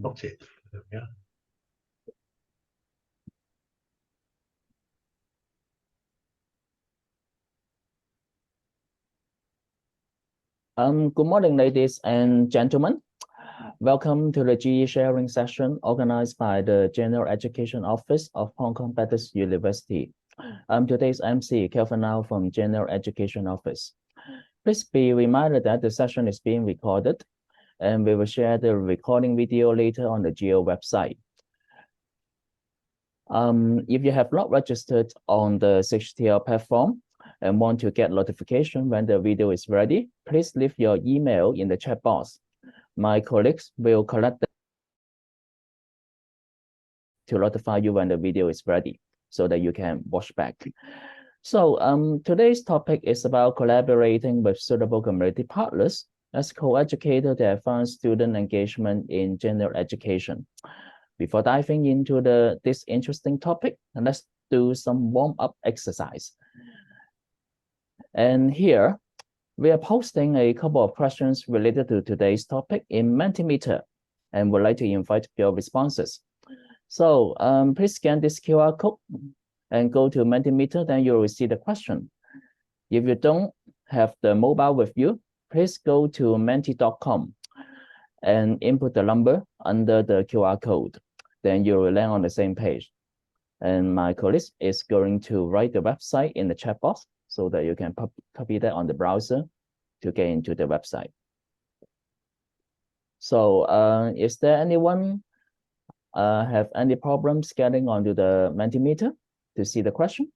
Got it. There we go. Good morning, ladies and gentlemen. Welcome to the GE sharing session organized by the General Education Office of Hong Kong Baptist University. I'm today's MC, Kelvin Lau from General Education Office. Please be reminded that the session is being recorded, and we will share the recording video later on the GEO website. If you have not registered on the CHTL platform and want to get notification when the video is ready, please leave your email in the chat box. My colleagues will collect them to notify you when the video is ready so that you can watch back. So today's topic is about collaborating with suitable community partners as co-educator to advance student engagement in general education. Before diving into this interesting topic, let's do some warm-up exercise. And here, we are posting a couple of questions related to today's topic in Mentimeter, and would like to invite your responses. So please scan this QR code and go to Mentimeter, then you will see the question. If you don't have the mobile with you, please go to menti.com and input the number under the QR code. Then you will land on the same page. And my colleague is going to write the website in the chat box so that you can copy that on the browser to get into the website. So is there anyone have any problems getting onto the Mentimeter to see the question?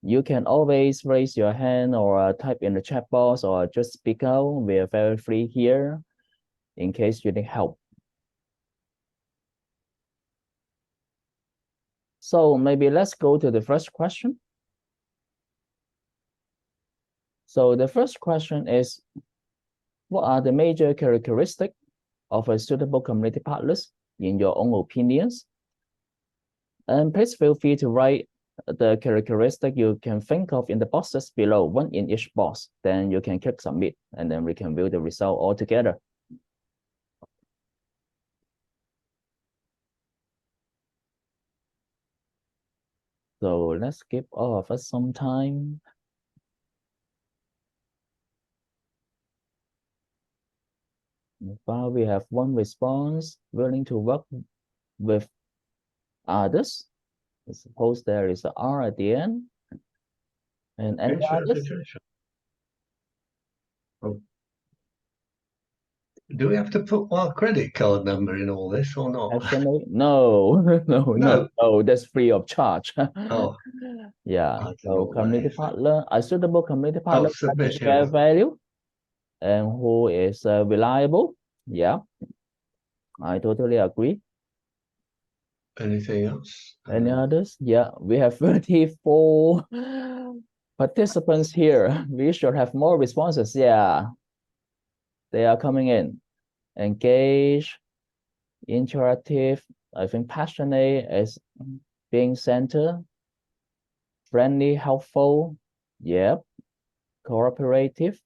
You can always raise your hand or type in the chat box or just speak out. We are very free here in case you need help. So maybe let's go to the first question. So the first question is, what are the major characteristics of a suitable community partners in your own opinions? And please feel free to write the characteristic you can think of in the boxes below, one in each box. Then you can click submit, and then we can view the result all together. So let's give all of us some time. While we have one response, willing to work with others. Suppose there is an R at the end. And any others? Oh. Do we have to put our credit card number in all this or not? Actually, no, no, that's free of charge. Oh. Yeah, so community partner, a suitable community partner to share value and who is reliable. Yeah, I totally agree. Anything else? Any others? Yeah, we have 34 participants here. We should have more responses. Yeah, they are coming in. Engage, interactive, I think passionate is being centered, friendly, helpful, yep, cooperative,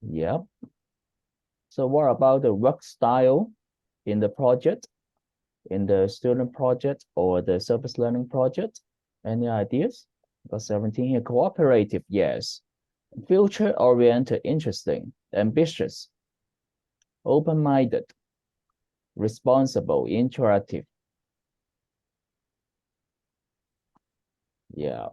yep. So what about the work style in the project, in the student project or the service learning project? Any ideas? Got 17 here. Cooperative, yes. Future-oriented, interesting, ambitious, open-minded, responsible, interactive. Yeah.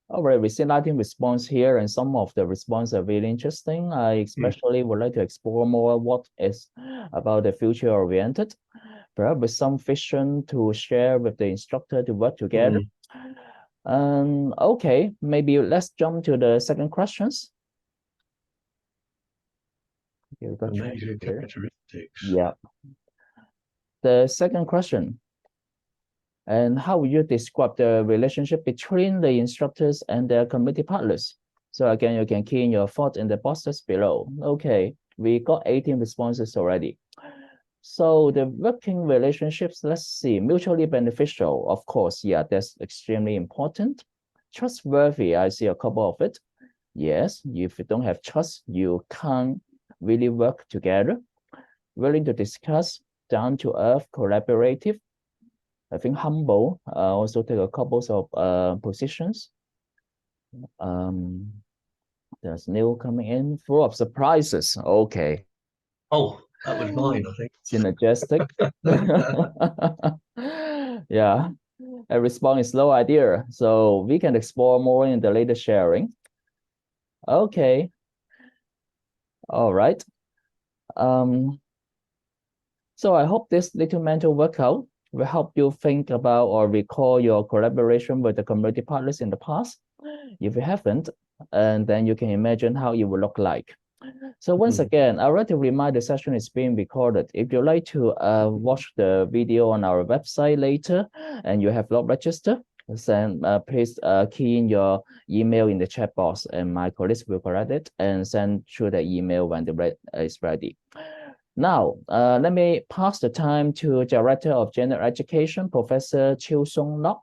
All right, we see 19 response here, and some of the responses are really interesting. I especially would like to explore more what is about the future-oriented, perhaps with some vision to share with the instructor to work together. Okay, maybe let's jump to the second questions. The major characteristics. Yeah. The second question. And how would you describe the relationship between the instructors and their community partners? So again, you can key in your thoughts in the boxes below. Okay, we got 18 responses already. So the working relationships, let's see, mutually beneficial, of course, yeah, that's extremely important. Trustworthy, I see a couple of it. Yes, if you don't have trust, you can't really work together. Willing to discuss, down to earth, collaborative. I think humble. Also take a couple of positions. There's new coming in, full of surprises. Okay. Oh, that was mine, I think. Synergistic. Yeah. A response is no idea. So we can explore more in the later sharing. Okay. All right. So I hope this little mental workout will help you think about or recall your collaboration with the community partners in the past. If you haven't, and then you can imagine how it would look like. So once again, I'd like to remind the session is being recorded. If you'd like to watch the video on our website later and you have not registered, then please key in your email in the chat box and my colleagues will correct it and send through the email when the is ready. Now, let me pass the time to Director of General Education, Professor Chiu Sung Nok,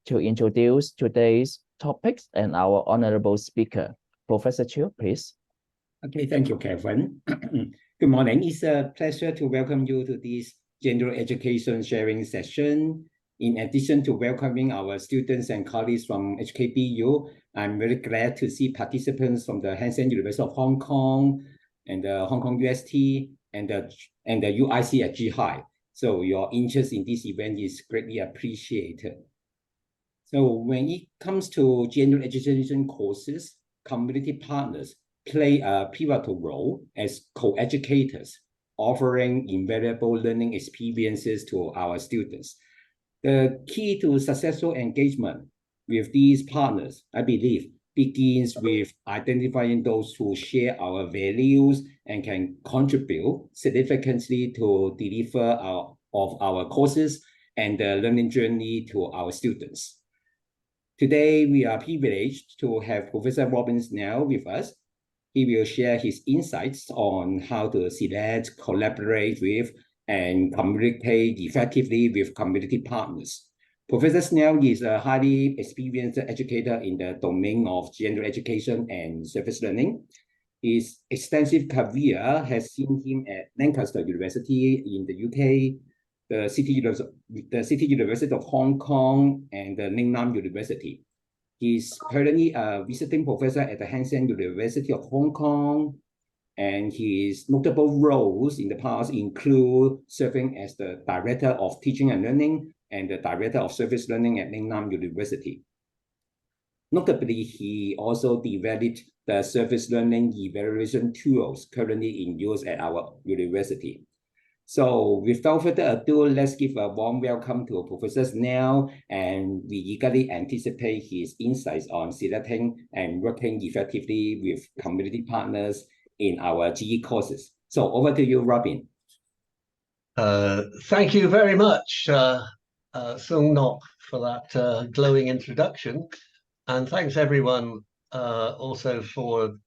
to introduce today's topics and our honorable speaker. Professor Chiu, please. Okay, thank you, Kevin. Good morning. It's a pleasure to welcome you to this general education sharing session. In addition to welcoming our students and colleagues from HKBU, I'm very glad to see participants from the University of Hong Kong and the Hong Kong UST and the UIC at Zhihai. So your interest in this event is greatly appreciated. So when it comes to general education courses, community partners play a pivotal role as co-educators, offering invaluable learning experiences to our students. The key to successful engagement with these partners, I believe, begins with identifying those who share our values and can contribute significantly to deliver of our courses and the learning journey to our students. Today, we are privileged to have Professor Robin Snell with us. He will share his insights on how to select, collaborate with, and communicate effectively with community partners. Professor Snell is a highly experienced educator in the domain of general education and service learning. His extensive career has seen him at Lancaster University in the UK, the City University of Hong Kong, and the Ningnan University. He's currently a visiting professor at the Seng University of Hong Kong, and his notable roles in the past include serving as the Director of Teaching and Learning and the Director of Service Learning at Ningnan University. Notably, he also developed the service learning evaluation tools currently in use at our university. So without further ado, let's give a warm welcome to Professor Snell, and we eagerly anticipate his insights on selecting and working effectively with community partners in our GE courses. So over to you, Robin. Thank you very much, Sung Nok, for that glowing introduction. And thanks everyone also for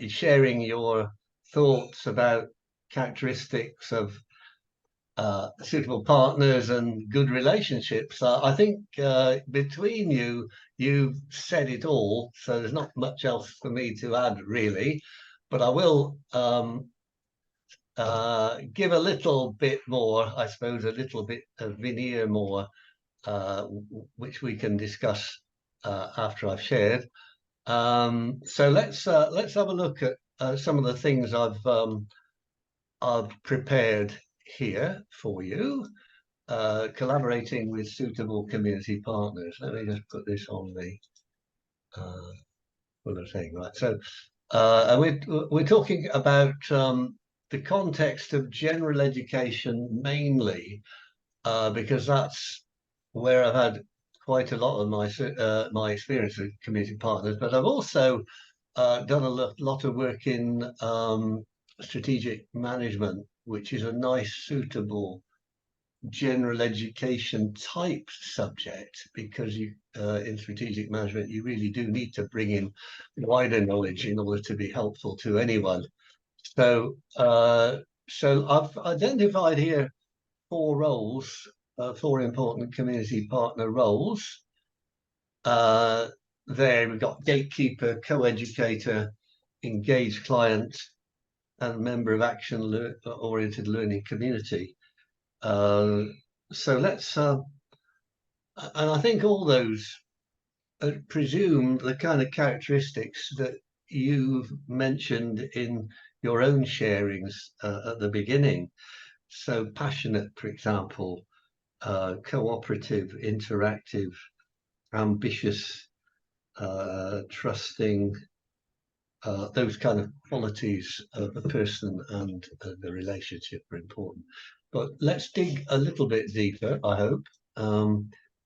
sharing your thoughts about characteristics of suitable partners and good relationships. I think between you, you've said it all, so there's not much else for me to add really, but I will give a little bit more, I suppose, a little bit of veneer more, which we can discuss after I've shared. So let's have a look at some of the things I've prepared here for you. Collaborating with suitable community partners. Let me just put this on the full thing, right? So we're talking about the context of general education mainly, because that's where I've had quite a lot of my experience with community partners, but I've also done a lot of work in strategic management, which is a nice, suitable general education type subject, because you in strategic management you really do need to bring in wider knowledge in order to be helpful to anyone. So so I've identified here four roles, four important community partner roles. there we've got gatekeeper, co-educator, engaged client, and member of action-oriented learning community. So let's, and I think all those presume the kind of characteristics that you've mentioned in your own sharings at the beginning. So passionate, for example, cooperative, interactive, ambitious, trusting, those kind of qualities of a person and the relationship are important. But let's dig a little bit deeper, I hope.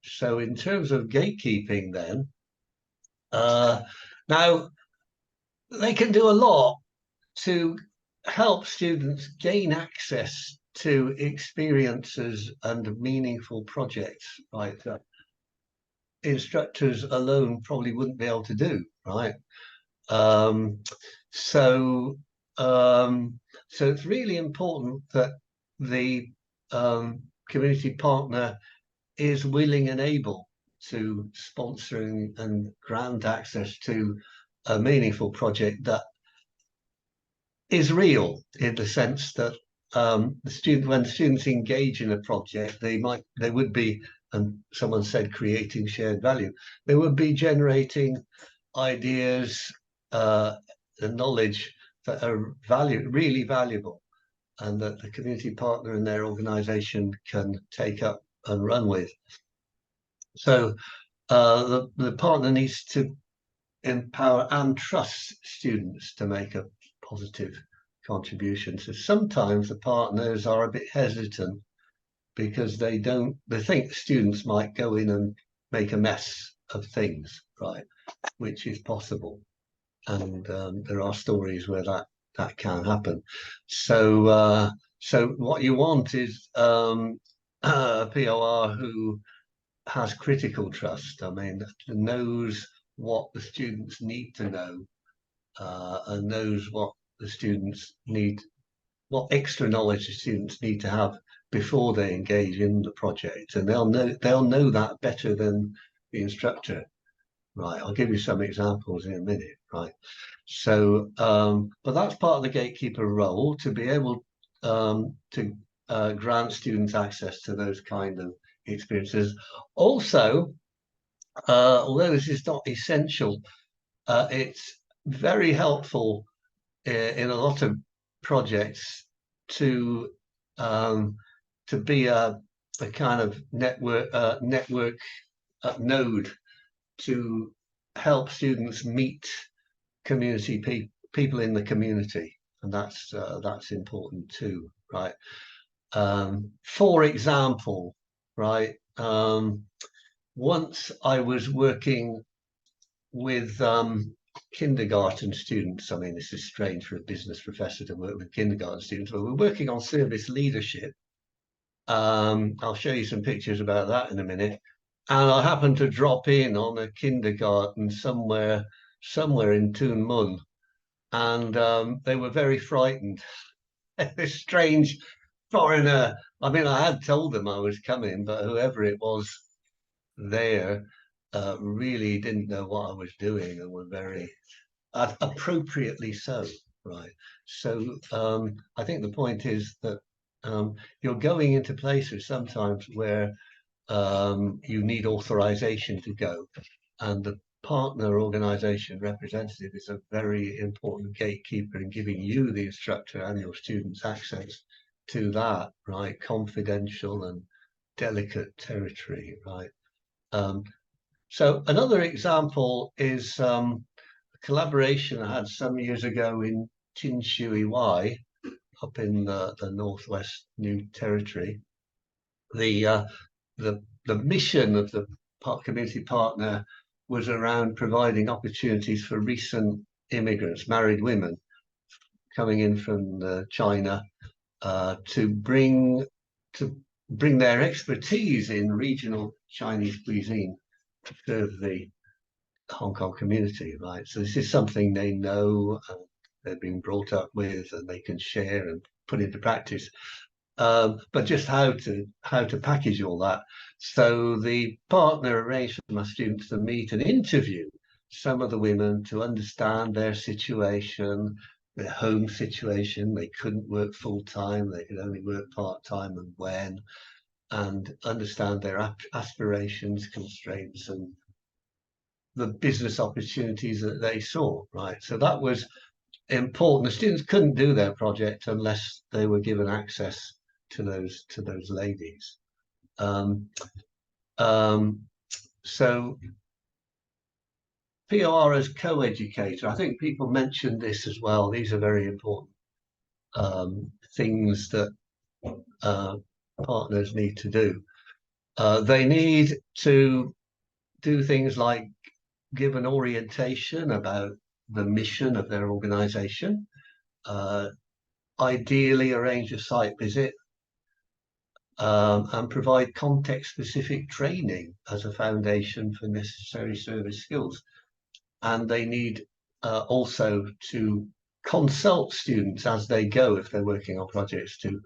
So in terms of gatekeeping then, now they can do a lot to help students gain access to experiences and meaningful projects, right? Instructors alone probably wouldn't be able to do, right? So it's really important that the community partner is willing and able to sponsor and grant access to a meaningful project that is real, in the sense that when the students engage in a project, they would be, and someone said, creating shared value. They would be generating ideas and knowledge that are really valuable, and that the community partner in their organization can take up and run with. So the partner needs to empower and trust students to make a positive contribution. So sometimes the partners are a bit hesitant because they think students might go in and make a mess of things, right? Which is possible. And there are stories where that can happen. So so what you want is a POR who has critical trust. I mean, knows what the students need to know, and knows what the students need, what extra knowledge the students need to have before they engage in the project, and they'll know that better than the instructor. Right, I'll give you some examples in a minute, right? So, but that's part of the gatekeeper role, to be able to grant students access to those kind of experiences. Also, although this is not essential, it's very helpful in a lot of projects to be a kind of network node to help students meet community people in the community, and that's important too, right? For example, right, once I was working with kindergarten students. I mean, this is strange for a business professor to work with kindergarten students, but we're working on service leadership. I'll show you some pictures about that in a minute. And I happened to drop in on a kindergarten somewhere in Tuen Mun, and they were very frightened. This strange foreigner. I mean, I had told them I was coming, but whoever it was there really didn't know what I was doing, and were very appropriately so, right? So I think the point is that you're going into places sometimes where you need authorization to go, and the partner organization representative is a very important gatekeeper in giving you, the instructor, and your students access to that, right? Confidential and delicate territory, right? So another example is a collaboration I had some years ago in Chin Shui Wai, up in the Northwest New Territory. The mission of the community partner was around providing opportunities for recent immigrants, married women coming in from China, to bring their expertise in regional Chinese cuisine to serve the Hong Kong community, right? So this is something they know, and they've been brought up with, and they can share and put into practice. But just how to package all that. So the partner arranged for my students to meet and interview some of the women to understand their situation, their home situation. They couldn't work full-time, they could only work part-time and when, and understand their aspirations, constraints, and the business opportunities that they saw, right? So that was important. The students couldn't do their project unless they were given access to those ladies. So POR as co-educator, I think people mentioned this as well. These are very important things that partners need to do. They need to do things like give an orientation about the mission of their organization, ideally arrange a site visit, and provide context-specific training as a foundation for necessary service skills. And they need also to consult students as they go if they're working on projects to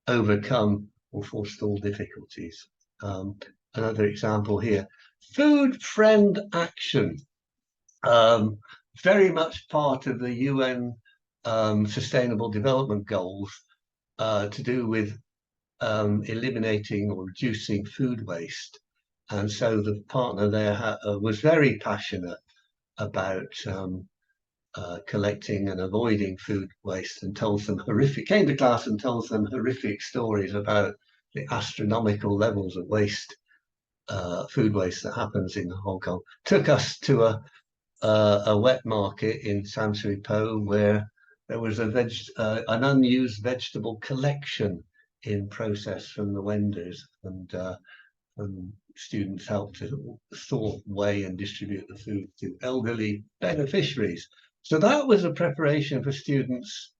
overcome or forestall difficulties. Another example here, food friend action. Very much part of the UN Sustainable Development Goals to do with eliminating or reducing food waste. And so the partner there was very passionate about collecting and avoiding food waste, and came to class and told them horrific stories about the astronomical levels of waste, food waste that happens in Hong Kong. Took us to a wet market in Sam Sui Po where there was an unused vegetable collection in process from the vendors, and students helped to sort, weigh and distribute the food to elderly beneficiaries. So that was a preparation for students,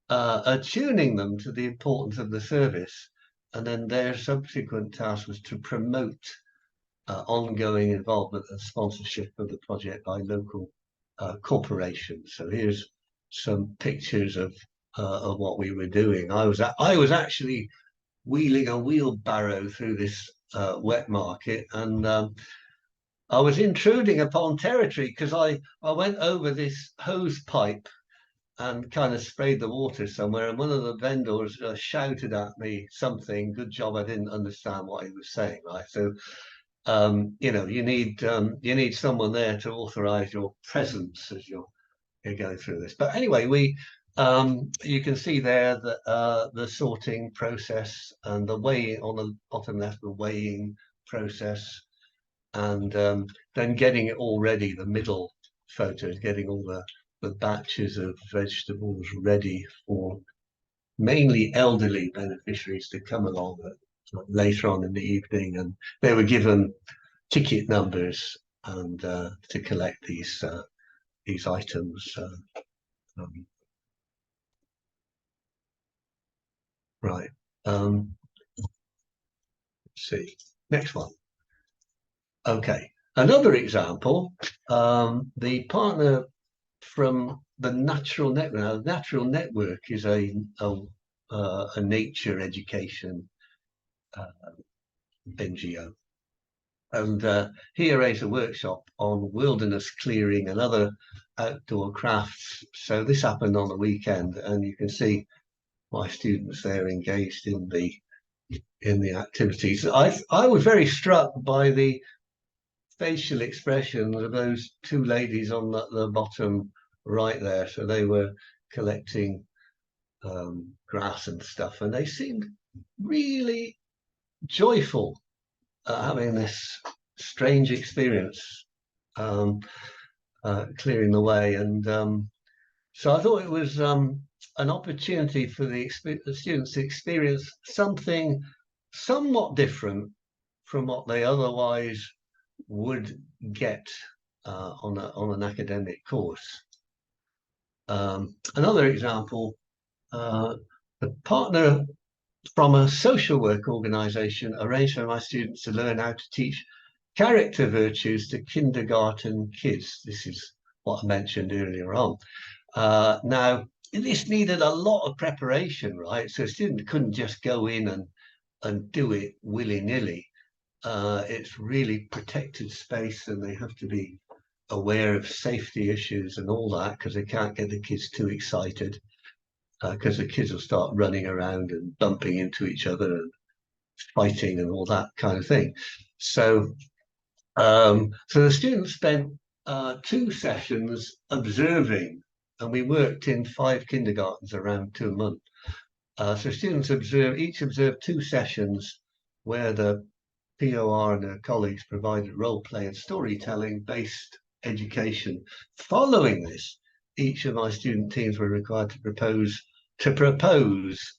attuning them to the importance of the service, and then their subsequent task was to promote ongoing involvement and sponsorship of the project by local corporations. So here's some pictures of what we were doing. I was actually wheeling a wheelbarrow through this wet market, and I was intruding upon territory because I went over this hose pipe and kind of sprayed the water somewhere, and one of the vendors shouted at me something. Good job I didn't understand what he was saying, right? So you know, you need someone there to authorize your presence as you're going through this. But anyway, you can see there that the sorting process and the weighing on the bottom left, the weighing process, and then getting it all ready. The middle photos, getting all the batches of vegetables ready for mainly elderly beneficiaries to come along later on in the evening, and they were given ticket numbers and to collect these items. Right. Let's see. Next one. Okay. Another example. The partner from the Natural Network. Now, the Natural Network is a nature education NGO, and he arranged a workshop on wilderness clearing and other outdoor crafts. So this happened on the weekend, and you can see my students there engaged in the activities. I was very struck by the facial expressions of those two ladies on the bottom right there. So they were collecting grass and stuff, and they seemed really joyful having this strange experience clearing the way. And so I thought it was an opportunity for the students to experience something somewhat different from what they otherwise would get on an academic course. Another example, the partner from a social work organization arranged for my students to learn how to teach character virtues to kindergarten kids. This is what I mentioned earlier on. Now, this needed a lot of preparation, right? So a student couldn't just go in and do it willy-nilly. It's really protected space, and they have to be aware of safety issues and all that, because they can't get the kids too excited, because the kids will start running around and bumping into each other and fighting and all that kind of thing. So, so the students spent 2 sessions observing, and we worked in 5 kindergartens around 2 months. So students each observed 2 sessions where the POR and their colleagues provided role play and storytelling based education. Following this, each of my student teams were required to propose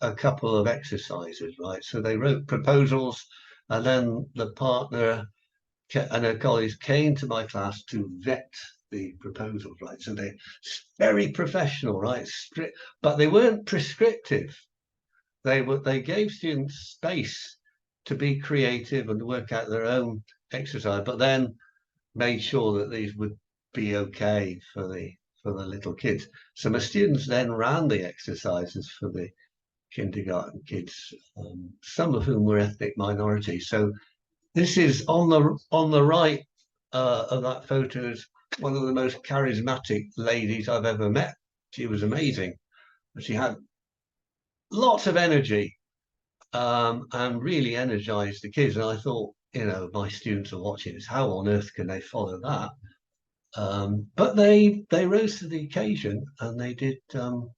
a couple of exercises, right? So they wrote proposals, and then the partner and her colleagues came to my class to vet the proposals, right? So they're very professional, right? Strict, but they weren't prescriptive. They gave students space to be creative and work out their own exercise, but then made sure that these would be okay for the little kids. So my students then ran the exercises for the kindergarten kids, some of whom were ethnic minorities. So this is on the right of that photo is one of the most charismatic ladies I've ever met. She was amazing. She had lots of energy, and really energized the kids. And I thought, you know, my students are watching this. How on earth can they follow that? But they rose to the occasion, and they did some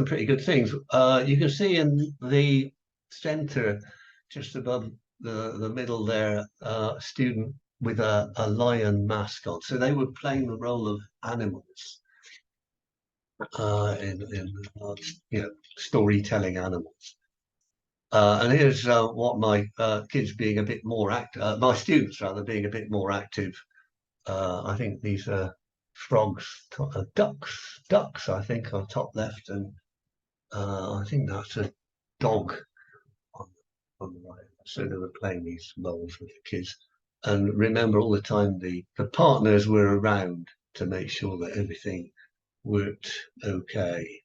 pretty good things. You can see in the center, just above the middle there, a student with a lion mask on. So they were playing the role of animals, in you know, storytelling animals. And here's what my kids being a bit more active, my students rather being a bit more active. I think these are frogs, ducks, I think, on top left, and I think that's a dog on the right. So they were playing these roles with the kids. And remember, all the time the partners were around to make sure that everything worked okay.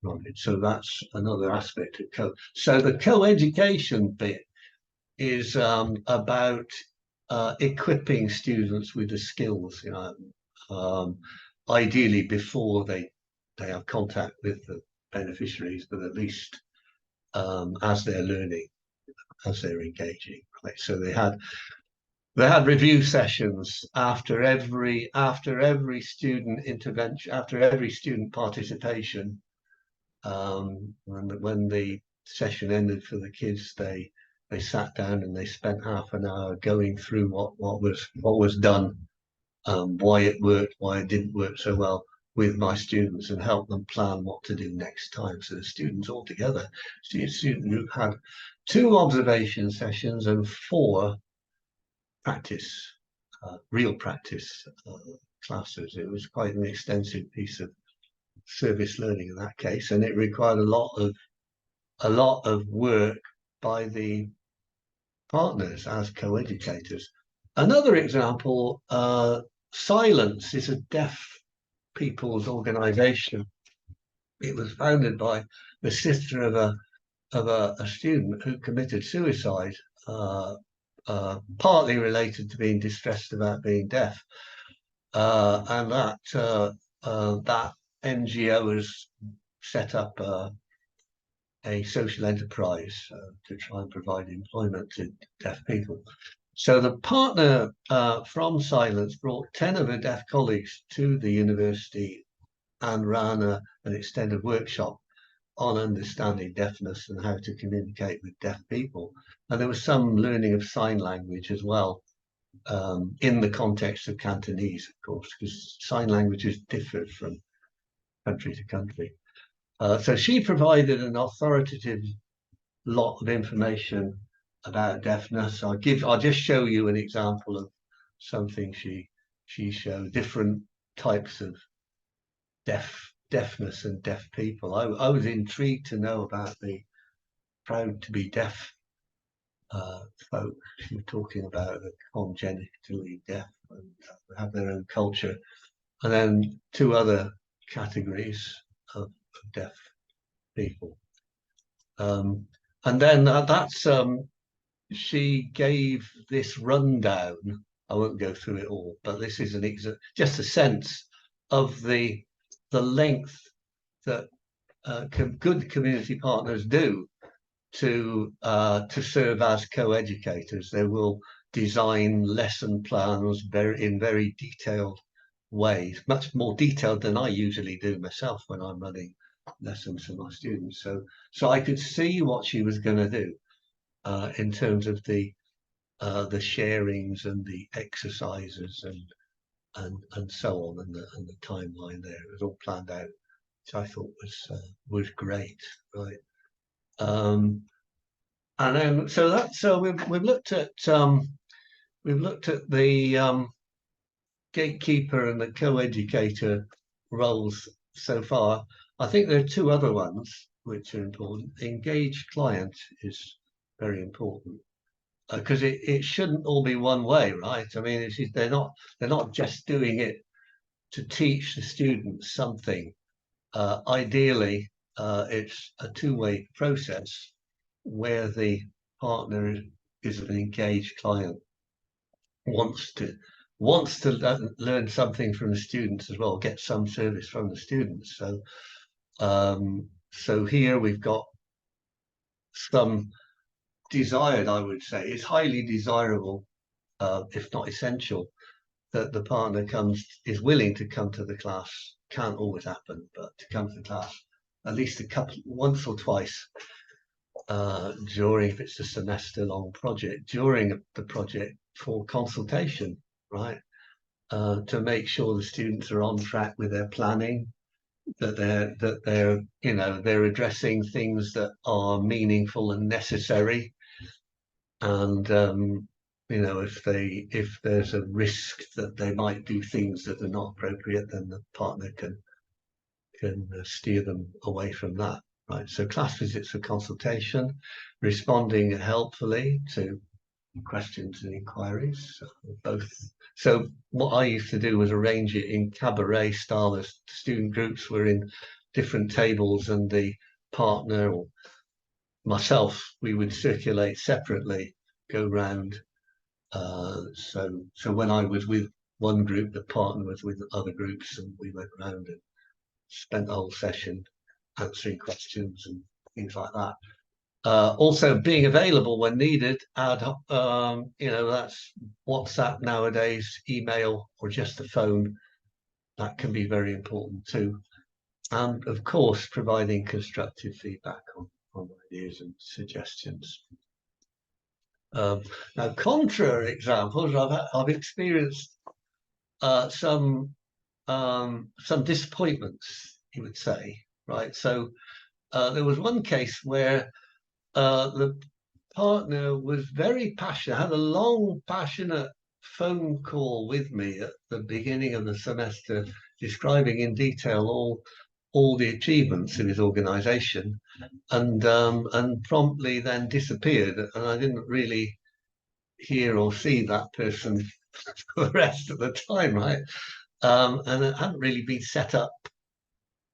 Right, so that's another aspect of so the co-education bit is about equipping students with the skills, you know, ideally before they have contact with the beneficiaries, but at least as they're learning, as they're engaging, right? So they had review sessions after every student intervention, after every student participation. When the session ended for the kids, they sat down and they spent half an hour going through what was done, why it worked, why it didn't work so well with my students, and help them plan what to do next time. So the students all together, student group had 2 observation sessions and 4 practice, real practice classes. It was quite an extensive piece of service learning in that case, and it required a lot of work by the partners as co-educators. Another example, Silence is a deaf people's organization. It was founded by the sister of a student who committed suicide, partly related to being distressed about being deaf, and that NGO has set up a social enterprise to try and provide employment to deaf people. So the partner from Silence brought 10 of her deaf colleagues to the university and ran an extended workshop on understanding deafness and how to communicate with deaf people. And there was some learning of sign language as well, in the context of Cantonese, of course, because sign languages differ from country to country. So she provided an authoritative lot of information about deafness. I'll just show you an example of something she showed, different types of deafness and deaf people. I was intrigued to know about the proud to be deaf folk. She was talking about the congenitally deaf and have their own culture, and then 2 other categories of deaf people. And then that's she gave this rundown. I won't go through it all, but this is just a sense of the length that good community partners do to serve as co-educators. They will design lesson plans in very detailed ways, much more detailed than I usually do myself when I'm running lessons for my students. So I could see what she was going to do in terms of the sharings and the exercises and so on, and the timeline there. It was all planned out, which I thought was great, right? And then so we've looked at the gatekeeper and the co-educator roles so far. I think there are two other ones which are important. Engaged client is very important, because it shouldn't all be one way, right? I mean, they're not just doing it to teach the students something. Ideally, it's a two-way process where the partner is an engaged client, wants to learn something from the students as well, get some service from the students. So here we've got some desired, I would say, it's highly desirable, if not essential, that the partner is willing to come to the class. Can't always happen, but to come to the class at least once or twice during, if it's a semester-long project, during the project for consultation, right? To make sure the students are on track with their planning, that they're addressing things that are meaningful and necessary, and if there's a risk that they might do things that are not appropriate, then the partner can steer them away from that, right? So class visits for consultation, responding helpfully to questions and inquiries, both. So what I used to do was arrange it in cabaret style. As student groups were in different tables, and the partner or myself, we would circulate separately, go round. So when I was with one group, the partner was with other groups, and we went round and spent the whole session answering questions and things like that. Also being available when needed, that's WhatsApp nowadays, email, or just the phone. That can be very important too. And of course, providing constructive feedback on ideas and suggestions. Now, contrary examples, I've experienced some disappointments, you would say, right? So there was one case where the partner was very passionate, had a long, passionate phone call with me at the beginning of the semester, describing in detail all the achievements of his organization, and promptly then disappeared, and I didn't really hear or see that person for the rest of the time, right? And it hadn't really been set up.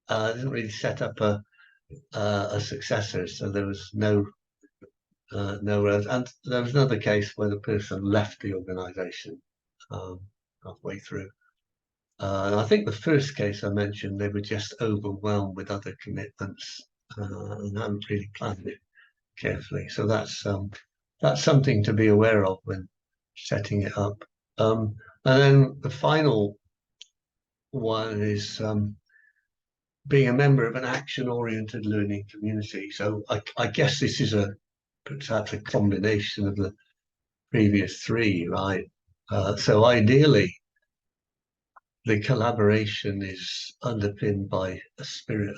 Didn't really set up a successor, so there was no and there was another case where the person left the organization halfway through. And I think the first case I mentioned, they were just overwhelmed with other commitments and hadn't really planned it carefully. So that's something to be aware of when setting it up. And then the final one is being a member of an action-oriented learning community. So I guess this is perhaps a combination of the previous three, right? So ideally, the collaboration is underpinned by a spirit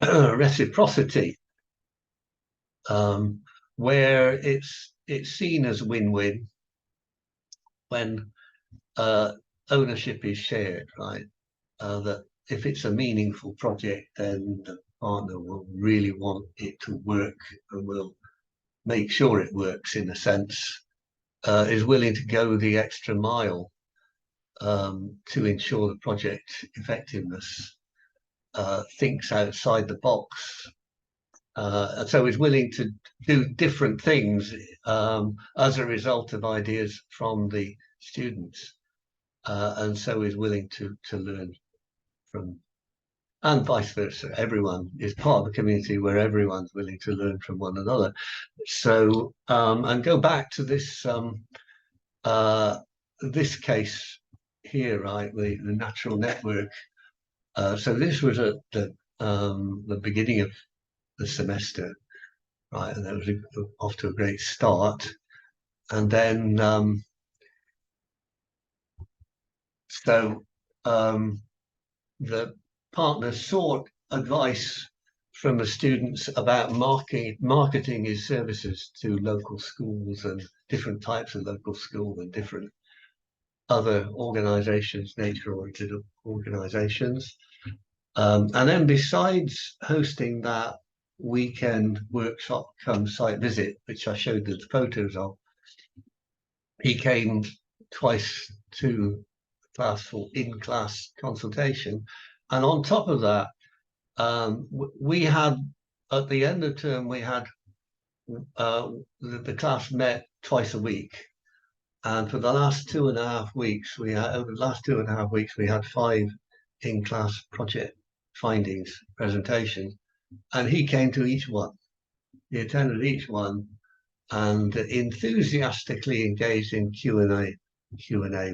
of reciprocity, where it's seen as win-win when ownership is shared, right? That if it's a meaningful project, then the partner will really want it to work and will make sure it works, in a sense, is willing to go the extra mile to ensure the project effectiveness, thinks outside the box, so is willing to do different things as a result of ideas from the students, and so is willing to learn from, and vice versa. Everyone is part of a community where everyone's willing to learn from one another. So, and go back to this this case here, right? The natural network. So this was at the beginning of the semester, right? And that was off to a great start. And then, the partner sought advice from the students about marketing his services to local schools and different types of local schools and different other organizations, nature-oriented organizations. And then besides hosting that weekend workshop come site visit, which I showed the photos of, he came twice to class for in-class consultation. And on top of that, we had, at the end of term, we had the class met twice a week. And for the last 2.5 weeks, over the last 2.5 weeks, we had 5 in-class project findings presentations, and he came to each one. He attended each one and enthusiastically engaged in Q&A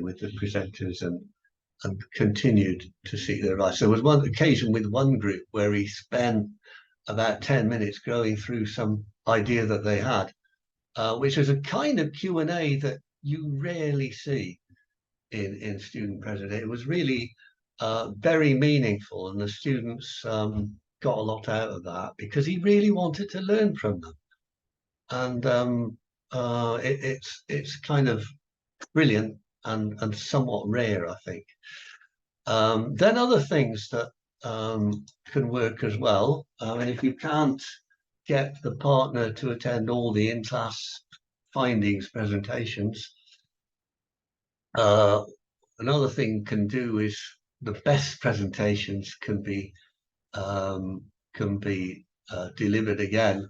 with the presenters and continued to seek their advice. There was one occasion with one group where he spent about 10 minutes going through some idea that they had, which was a kind of Q&A that you rarely see in student presentation. It was really very meaningful, and the students got a lot out of that because he really wanted to learn from them. And it's kind of brilliant and somewhat rare, I think. Then other things that can work as well. I mean, if you can't get the partner to attend all the in-class findings presentations, another thing can do is the best presentations can be delivered again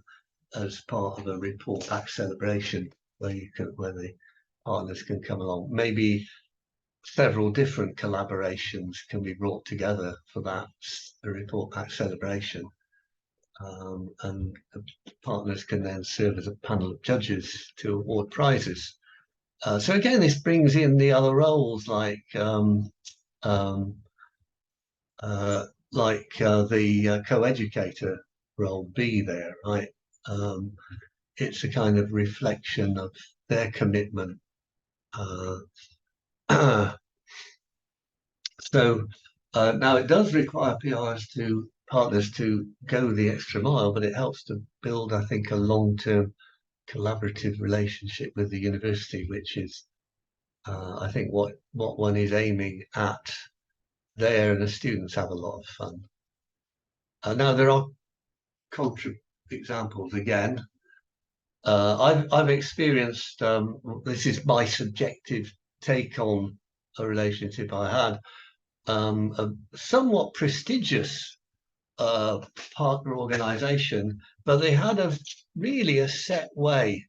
as part of a report back celebration where the partners can come along. Maybe several different collaborations can be brought together for that, the report back celebration. And the partners can then serve as a panel of judges to award prizes. So again, this brings in the other roles like the co-educator role B there, right? It's a kind of reflection of their commitment. So now it does require partners to go the extra mile, but it helps to build, I think, a long-term collaborative relationship with the university, which is, I think, what one is aiming at there, and the students have a lot of fun. Now there are contra examples again. I've experienced, this is my subjective take on a relationship I had, a somewhat prestigious partner organization, but they had really a set way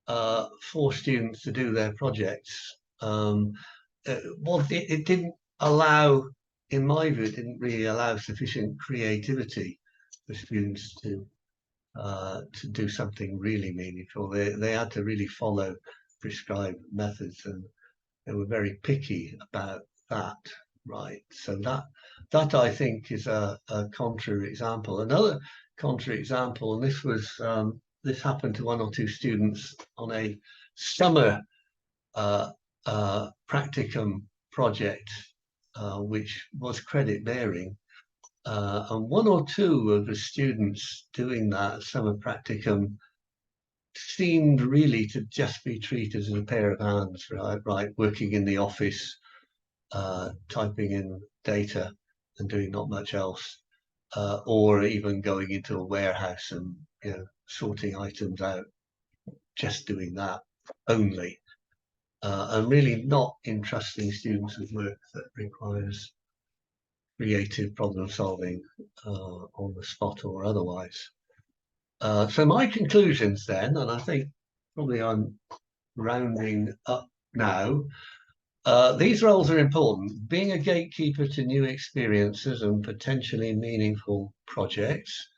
for students to do their projects. It didn't allow, in my view, it didn't really allow sufficient creativity for students to do something really meaningful. They had to really follow prescribed methods, and they were very picky about that, right? So that I think is a contrary example. Another contrary example, and this was this happened to 1 or 2 students on a summer practicum project, which was credit bearing. And 1 or 2 of the students doing that summer practicum seemed really to just be treated as a pair of hands, right? Working in the office, typing in data and doing not much else, or even going into a warehouse and sorting items out, just doing that only, and really not entrusting students with work that requires creative problem solving on the spot or otherwise. So my conclusions then, and I think probably I'm rounding up now. These roles are important. Being a gatekeeper to new experiences and potentially meaningful projects.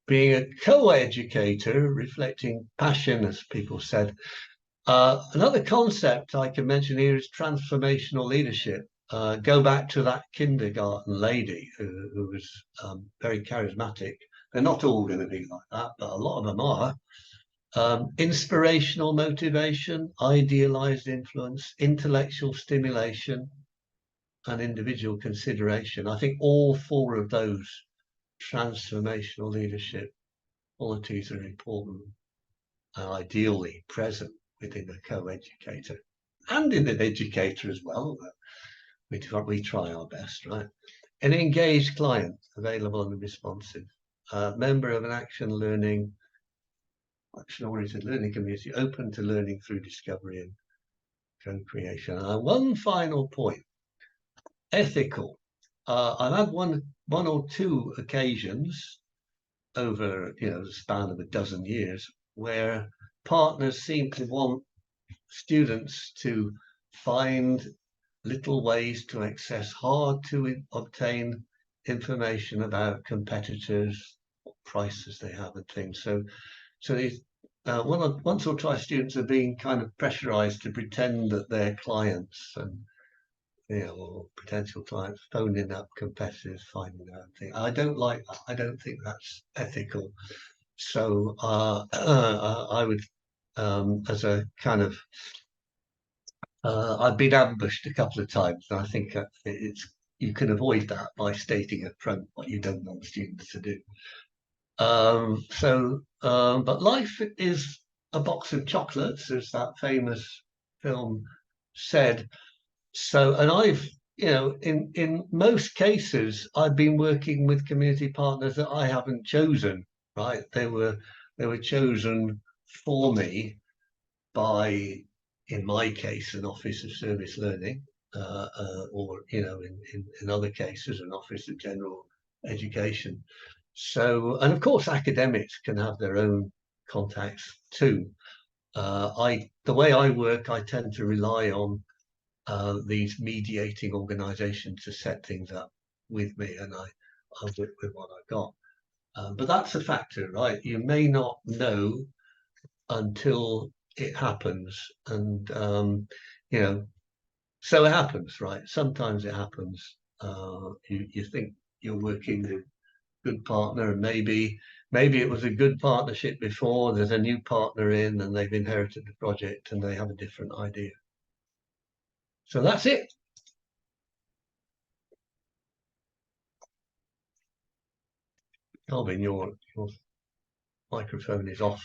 Being a co-educator, reflecting passion, as people said. Another concept I can mention here is transformational leadership. Go back to that kindergarten lady who was very charismatic. They're not all going to be like that, but a lot of them are. Inspirational motivation, idealized influence, intellectual stimulation, and individual consideration. I think all four of those transformational leadership qualities are important and ideally present within a co-educator and in an educator as well. We try our best, right? An engaged client, available and responsive, member of an action-oriented learning community, open to learning through discovery and co-creation. And one final point, ethical. I've had one or two occasions over the span of a dozen years where partners seem to want students to find little ways to access hard to obtain information about competitors, what prices they have and things. So these once or twice students are being kind of pressurized to pretend that they're clients and or potential clients, phoning up competitors, finding out things. I don't like that. I don't think that's ethical. So I would, as a kind of, I've been ambushed a couple of times, and I think you can avoid that by stating up front what you don't want students to do. But life is a box of chocolates, as that famous film said. So, and I've, in most cases, I've been working with community partners that I haven't chosen, right? They were chosen for me by, in my case, an Office of Service Learning, or in other cases, an Office of General Education. So, and of course, academics can have their own contacts too. The way I work, I tend to rely on these mediating organizations to set things up with me, and I work with what I've got. But that's a factor, right? You may not know until it happens, and so it happens, right? Sometimes it happens. You think you're working with a good partner, and maybe it was a good partnership before. There's a new partner in, and they've inherited the project, and they have a different idea. So that's it. Calvin, your microphone is off.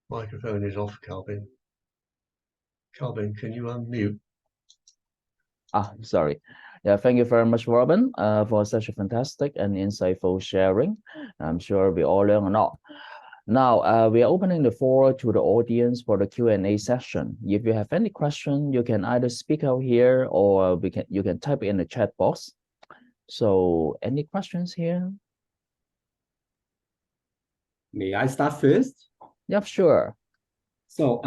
Microphone is off, Calvin. Calvin, can you unmute? Sorry. Yeah, thank you very much, Robin, for such a fantastic and insightful sharing. I'm sure we all learn a lot. Now, we are opening the floor to the audience for the Q&A session. If you have any question, you can either speak out here or you can type it in the chat box. So, any questions here? May I start first? Yep, sure. So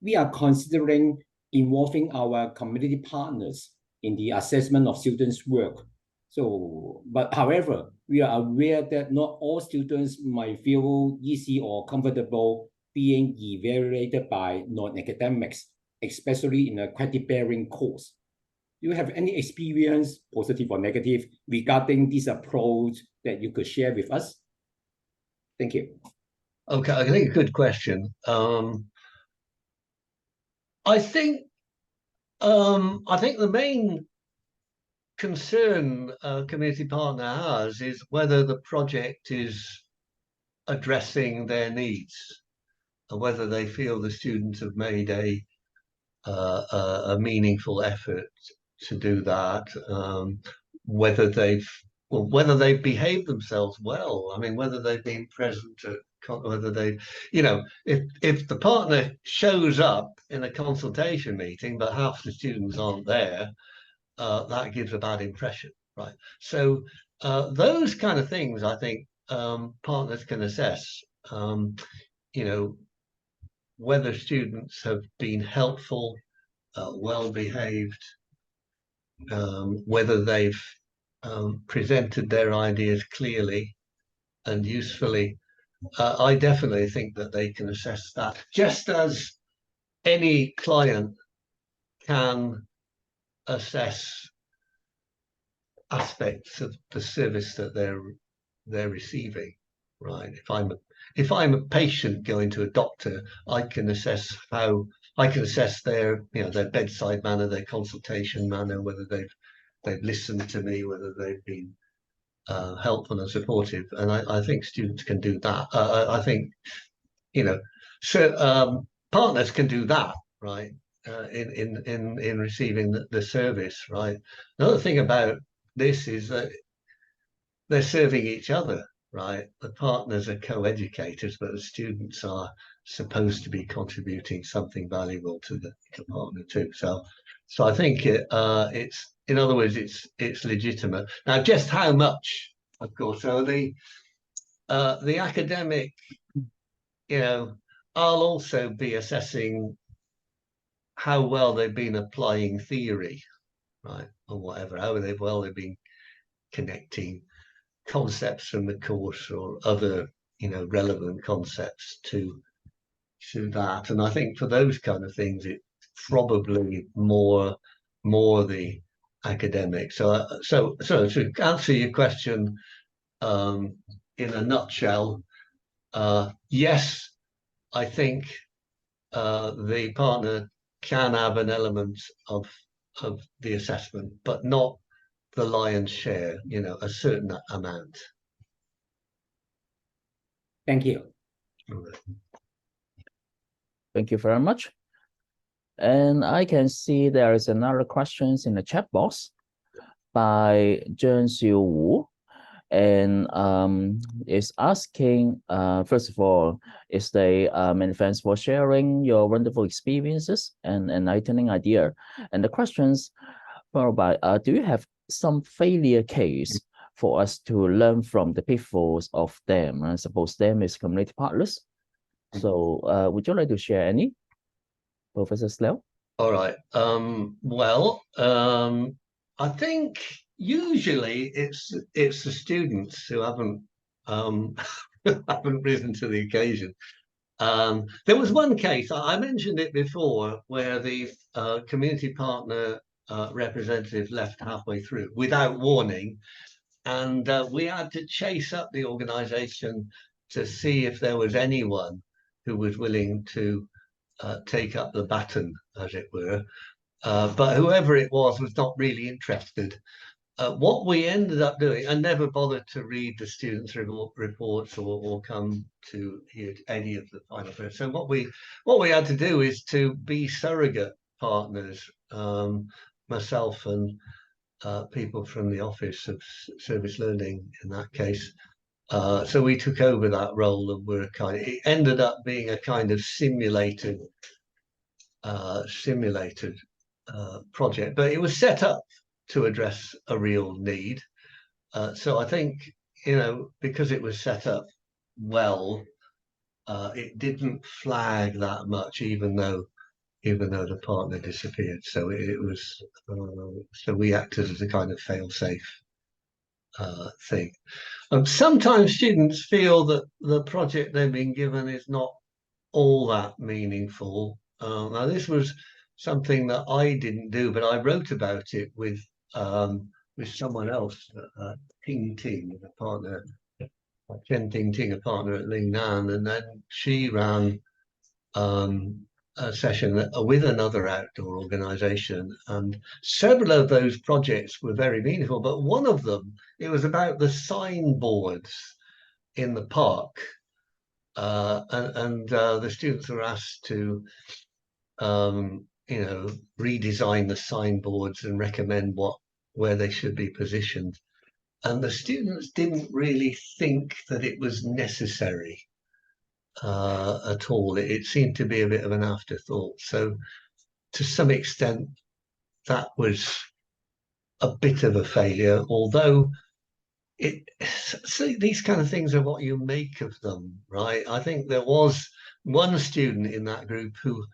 we are considering involving our community partners in the assessment of students' work. So, but however, we are aware that not all students might feel easy or comfortable being evaluated by non-academics, especially in a credit-bearing course. Do you have any experience, positive or negative, regarding this approach that you could share with us? Thank you. Okay, I think a good question. I think the main concern a community partner has is whether the project is addressing their needs, and whether they feel the students have made a meaningful effort to do that, whether they've behaved themselves well. I mean, whether they've been present at, whether they, if the partner shows up in a consultation meeting, but half the students aren't there, that gives a bad impression, right? So those kind of things, I think, partners can assess. You know, whether students have been helpful, well behaved, whether they've presented their ideas clearly and usefully. I definitely think that they can assess that, just as any client can assess aspects of the service that they're receiving, right? If I'm a patient going to a doctor, I can assess their, you know, their bedside manner, their consultation manner, whether they've listened to me, whether they've been helpful and supportive, and I think students can do that. I think, you know, so partners can do that, right? In receiving the service, right? Another thing about this is that they're serving each other, right? The partners are co-educators, but the students are supposed to be contributing something valuable to the partner too. So I think it's, in other words, it's legitimate. Now, just how much, of course, so the academic, you know, I'll also be assessing how well they've been applying theory, right, or whatever, how they've been connecting concepts from the course or other, you know, relevant concepts to that. And I think for those kind of things, it's probably more the academic. So to answer your question, in a nutshell, yes, I think the partner can have an element of the assessment, but not the lion's share, you know, a certain amount. Thank you. Thank you very much. And I can see there is another questions in the chat box by Zheng Xiu Wu, and is asking, first of all, many thanks for sharing your wonderful experiences and enlightening idea. And the questions followed by, do you have some failure case for us to learn from the pitfalls of them? I suppose them is community partners. So would you like to share any, Professor Snell? All right. Well, I think usually it's the students who haven't haven't risen to the occasion. There was one case, I mentioned it before, where the community partner representative left halfway through without warning, and we had to chase up the organization to see if there was anyone who was willing to take up the baton, as it were. But whoever it was not really interested. What we ended up doing, I never bothered to read the students' reports or come to hear any of the final first. So what we had to do is to be surrogate partners, myself and people from the Office of Service Learning in that case. So we took over that role, and it ended up being a kind of simulated project, but it was set up to address a real need. So I think, you know, because it was set up well, it didn't flag that much, even though the partner disappeared. So it was so we acted as a kind of fail-safe thing. Sometimes students feel that the project they've been given is not all that meaningful. Now, this was something that I didn't do, but I wrote about it with someone else, Ting Ting, a partner, Chen Ting Ting, a partner at Lingnan, and then she ran a session with another outdoor organization, and several of those projects were very meaningful, but one of them, it was about the signboards in the park, and the students were asked to you know, redesign the signboards and recommend where they should be positioned, and the students didn't really think that it was necessary at all. It seemed to be a bit of an afterthought. So to some extent that was a bit of a failure, although so these kind of things are what you make of them, right? I think there was one student in that group who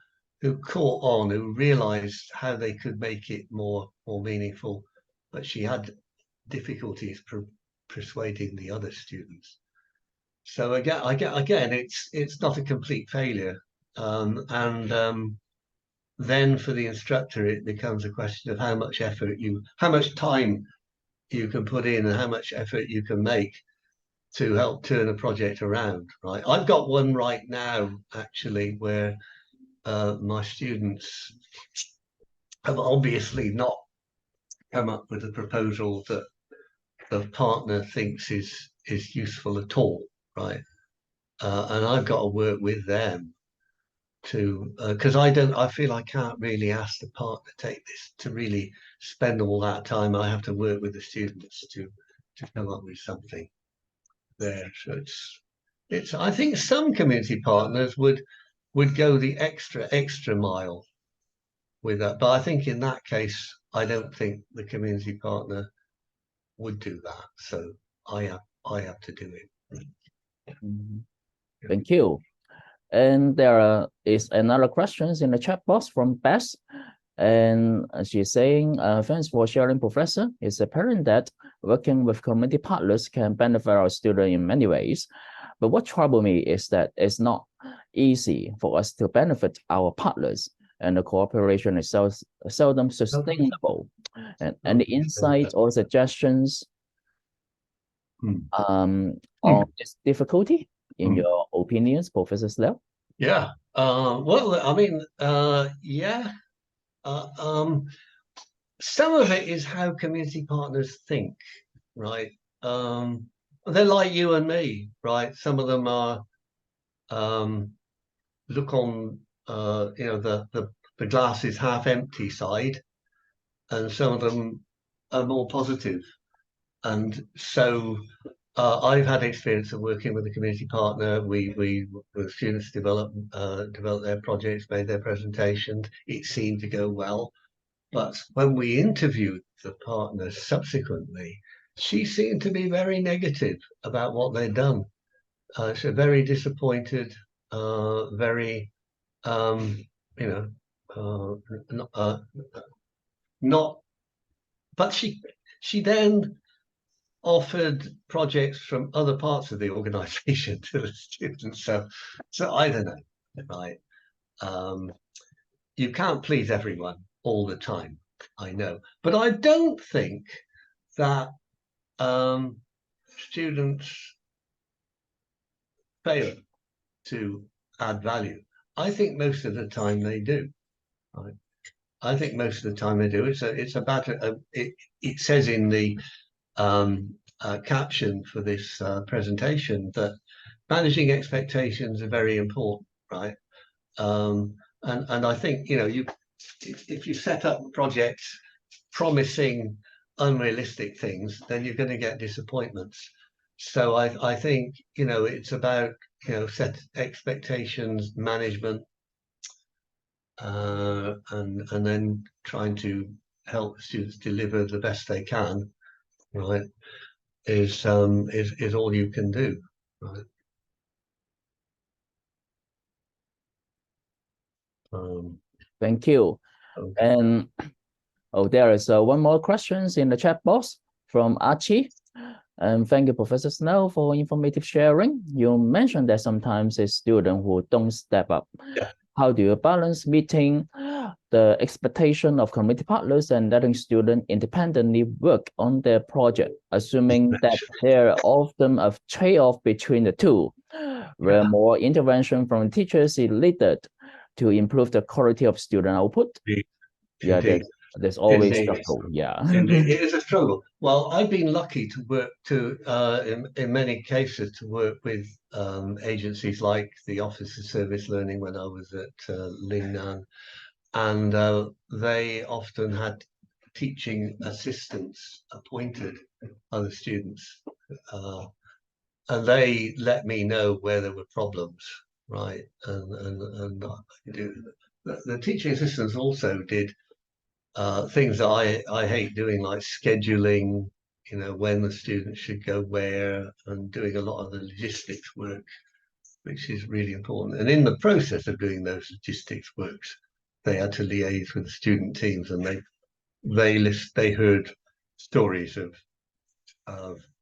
caught on, who realized how they could make it more meaningful, but she had difficulties persuading the other students. So again, it's not a complete failure, then for the instructor, it becomes a question of how much time you can put in and how much effort you can make to help turn a project around, right? I've got one right now, actually, where my students have obviously not come up with a proposal that the partner thinks is useful at all, right? And I've got to work with them to, because I feel I can't really ask the partner to really spend all that time. I have to work with the students to come up with something there. So I think some community partners would go the extra mile with that, but I think in that case, I don't think the community partner would do that. So I have to do it. Thank you. And there is another questions in the chat box from Bess. And she's saying, thanks for sharing, Professor. It's apparent that working with community partners can benefit our students in many ways. But what troubles me is that it's not easy for us to benefit our partners, and the cooperation is seldom sustainable. And any insights or suggestions on this difficulty, in your opinions, Professor Snell? Yeah. Well, I mean, yeah. Some of it is how community partners think, right? They're like you and me, right? Some of them are look on the glass is half empty side, and some of them are more positive. And so I've had experience of working with a community partner. The students develop their projects, made their presentations. It seemed to go well. But when we interviewed the partner subsequently, she seemed to be very negative about what they'd done. So very disappointed, very, not. But she then offered projects from other parts of the organization to the students. So I don't know, right? You can't please everyone all the time, I know, but I don't think that students fail to add value. I think most of the time they do. Right? I think most of the time they do. It's about it says in the caption for this presentation that managing expectations are very important, right? And I think if you set up projects promising unrealistic things, then you're going to get disappointments. So I think it's about set expectations management, and then trying to help students deliver the best they can, right? Is all you can do, right? Thank you. Okay. And there is one more questions in the chat box from Archie. And thank you, Professor Snell, for informative sharing. You mentioned that sometimes a student who don't step up. Yeah. How do you balance meeting the expectation of community partners and letting students independently work on their project, assuming that there are often a trade-off between the two, where more intervention from teachers is needed to improve the quality of student output? Yeah, there's always a struggle. Yeah, it is a struggle. Well, I've been lucky to work in many cases to work with agencies like the Office of Service Learning when I was at Lingnan, and they often had teaching assistants appointed by the students, and they let me know where there were problems, right? And the teaching assistants also did things that I hate doing, like scheduling, you know, when the students should go where, and doing a lot of the logistics work, which is really important. And in the process of doing those logistics works, they had to liaise with the student teams, and they heard stories of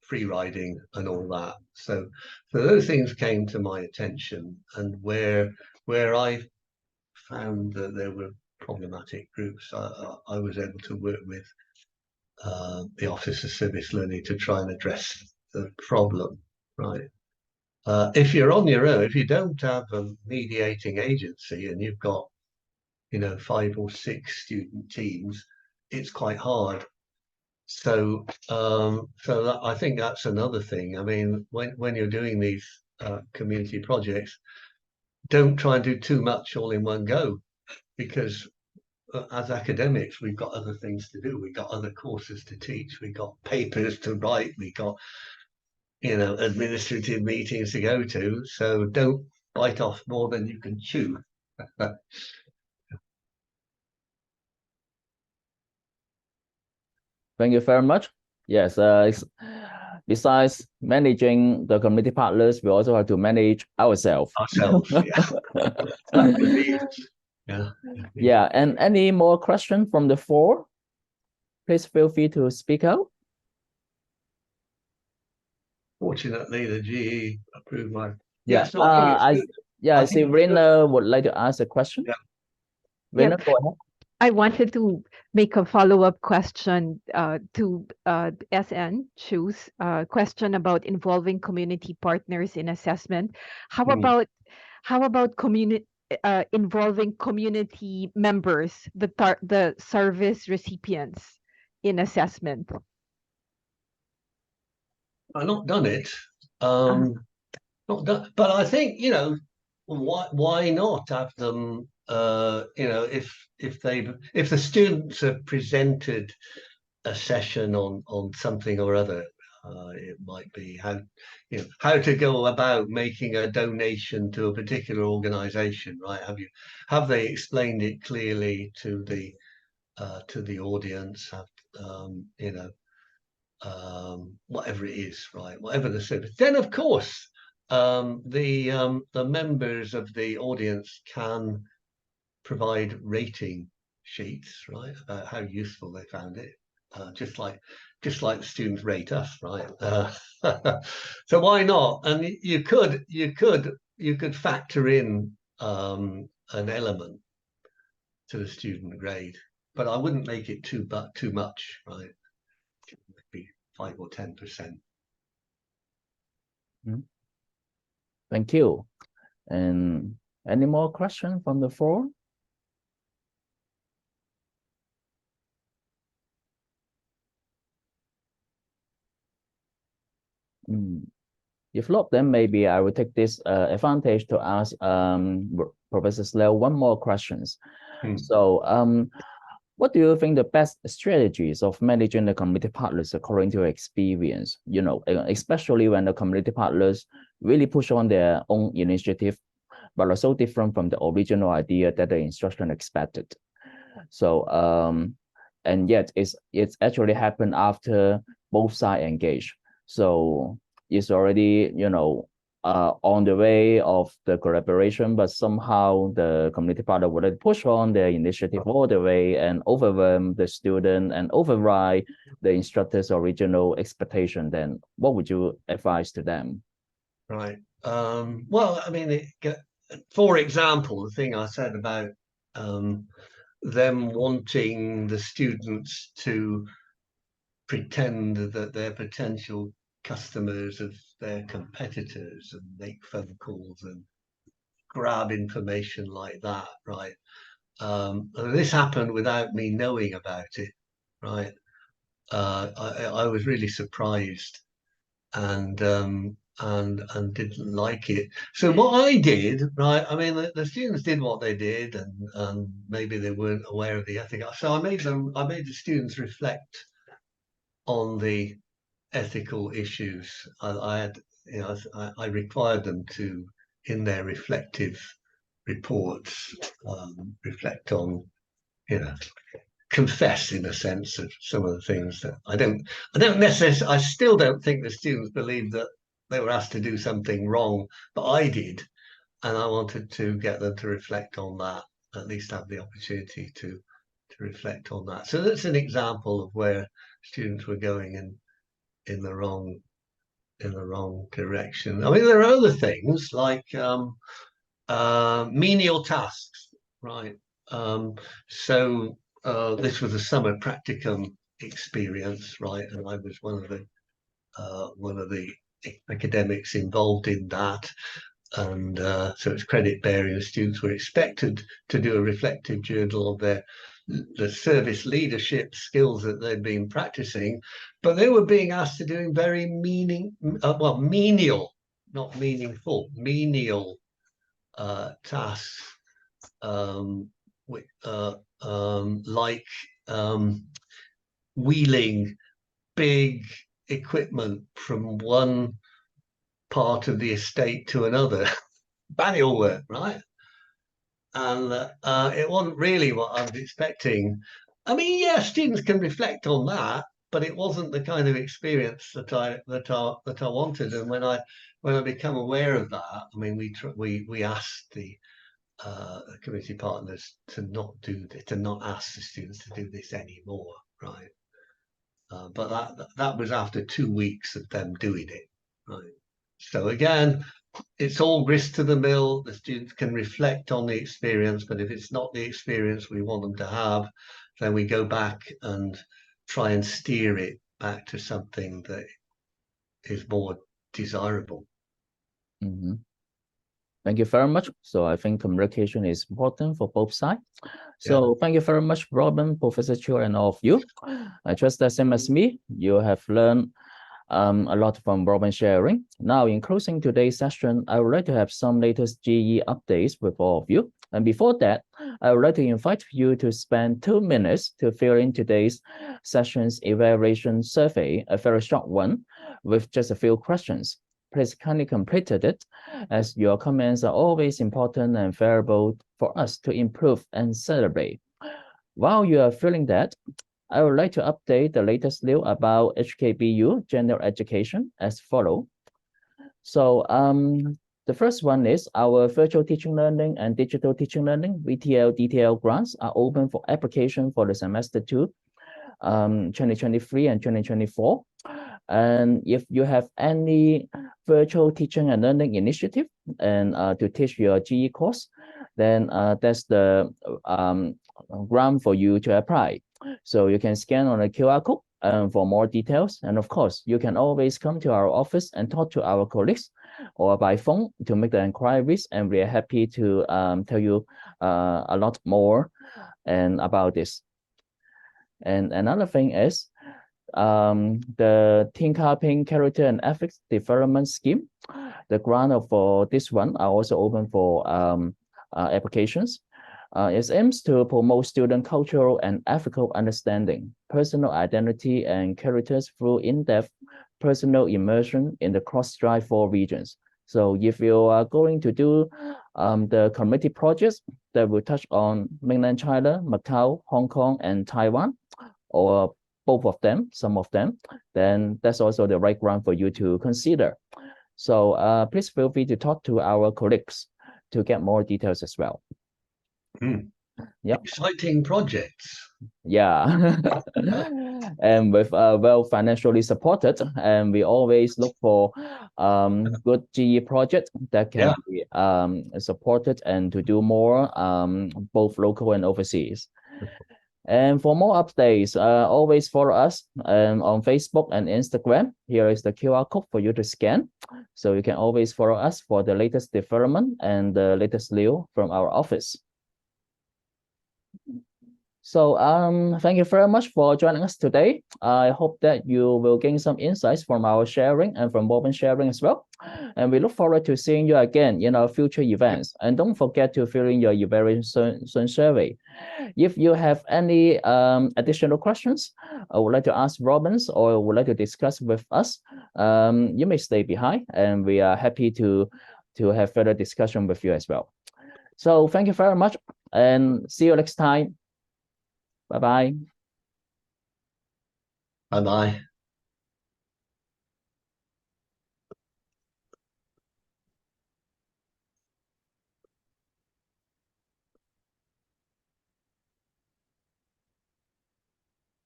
free riding and all that. So those things came to my attention, and where I found that there were problematic groups, I was able to work with the Office of Service Learning to try and address the problem, right? If you're on your own, if you don't have a mediating agency and you've got, you know, 5 or 6 student teams, it's quite hard. So I think that's another thing. I mean, when you're doing these community projects, don't try and do too much all in one go, because as academics, we've got other things to do. We've got other courses to teach. We've got papers to write. We've got, you know, administrative meetings to go to. So don't bite off more than you can chew. Thank you very much. Yes, besides managing the community partners, we also have to manage ourselves. Yeah. Yeah, and any more questions from the floor? Please feel free to speak out. Fortunately, the GE approved my. Yeah, I see Rena would like to ask a question. Yeah. Rena, Yep. go ahead. I wanted to make a follow-up question to SN Chu's question about involving community partners in assessment. How about community involving community members, the service recipients in assessment? I've not done it. Not done, but I think, you know, why not have them? You know, if the students have presented a session on something or other, it might be how to go about making a donation to a particular organization, right? Have they explained it clearly to the audience? You know, whatever it is, right? Whatever the service. Then, of course, the members of the audience can provide rating sheets, right, about how useful they found it, just like the students rate us, right? So why not? And you could factor in an element to the student grade, but I wouldn't make it too much, right? It would be 5 or 10%. Thank you. And any more questions from the floor? If not, then maybe I will take this advantage to ask Professor Snell one more questions. So what do you think the best strategies of managing the community partners according to your experience? You know, especially when the community partners really push on their own initiative, but are so different from the original idea that the instruction expected. So and yet it's actually happened after both sides engage. So it's already, you know, on the way of the collaboration, but somehow the community partner would push on their initiative all the way and overwhelm the student and override the instructor's original expectation. Then what would you advise to them? Right. Well, I mean, for example, the thing I said about them wanting the students to pretend that they're potential customers of their competitors and make phone calls and grab information like that, right? This happened without me knowing about it, right? I was really surprised and didn't like it. So what I did, right? I mean, the students did what they did, and maybe they weren't aware of the ethic. So I made the students reflect on the ethical issues. I had, you know, I required them to, in their reflective reports, reflect on, you know, confess in a sense of some of the things that I don't necessarily, I still don't think the students believe that they were asked to do something wrong, but I did. And I wanted to get them to reflect on that, at least have the opportunity to reflect on that. So that's an example of where students were going in the wrong direction. I mean, there are other things like menial tasks, right? So this was a summer practicum experience, right? And I was one of the academics involved in that. And so it's credit bearing. The students were expected to do a reflective journal of the service leadership skills that they'd been practicing, but they were being asked to do very menial, not meaningful, menial tasks, like wheeling big equipment from one part of the estate to another. Manual work, right? And it wasn't really what I was expecting. I mean, yeah, students can reflect on that, but it wasn't the kind of experience that I wanted. And when I become aware of that, I mean, we asked the community partners to not do this, to not ask the students to do this anymore, right? But that was after 2 weeks of them doing it, right? So again, it's all grist to the mill. The students can reflect on the experience, but if it's not the experience we want them to have, then we go back and try and steer it back to something that is more desirable. Mm-hmm. Thank you very much. So I think communication is important for both sides. So thank you very much, Robin, Professor Chu, and all of you. I trust that same as me, you have learned a lot from Robin sharing. Now, in closing today's session, I would like to have some latest GE updates with all of you. And before that, I would like to invite you to spend 2 minutes to fill in today's session's evaluation survey, a very short one, with just a few questions. Please kindly complete it, as your comments are always important and valuable for us to improve and celebrate. While you are filling that, I would like to update the latest news about HKBU general education as follows. So the first one is our virtual teaching learning and digital teaching learning, VTL, DTL grants are open for application for the semester 2, 2023 and 2024. And if you have any virtual teaching and learning initiative and to teach your GE course, then that's the grant for you to apply. So you can scan on a QR code for more details. And of course, you can always come to our office and talk to our colleagues or by phone to make the inquiries. And we are happy to tell you a lot more about this. And another thing is, the Teen Carping Character and Ethics Development Scheme, the grant for this one are also open for applications. It aims to promote student cultural and ethical understanding, personal identity and characters through in-depth personal immersion in the cross-Drive 4 regions. So if you are going to do the community projects that will touch on mainland China, Macau, Hong Kong, and Taiwan, or both of them, some of them, then that's also the right ground for you to consider. So please feel free to talk to our colleagues to get more details as well. Yeah, exciting projects. Yeah, and with well financially supported, and we always look for good GE project that can be supported and to do more both local and overseas. And for more updates, always follow us on Facebook and Instagram. Here is the QR code for you to scan. So you can always follow us for the latest development and the latest news from our office. So thank you very much for joining us today. I hope that you will gain some insights from our sharing and from Robin sharing as well. And we look forward to seeing you again in our future events. And don't forget to fill in your evaluation survey. If you have any additional questions, I would like to ask Robin or would like to discuss with us, you may stay behind and we are happy to have further discussion with you as well. So thank you very much and see you next time. Bye. Bye bye. Bye-bye.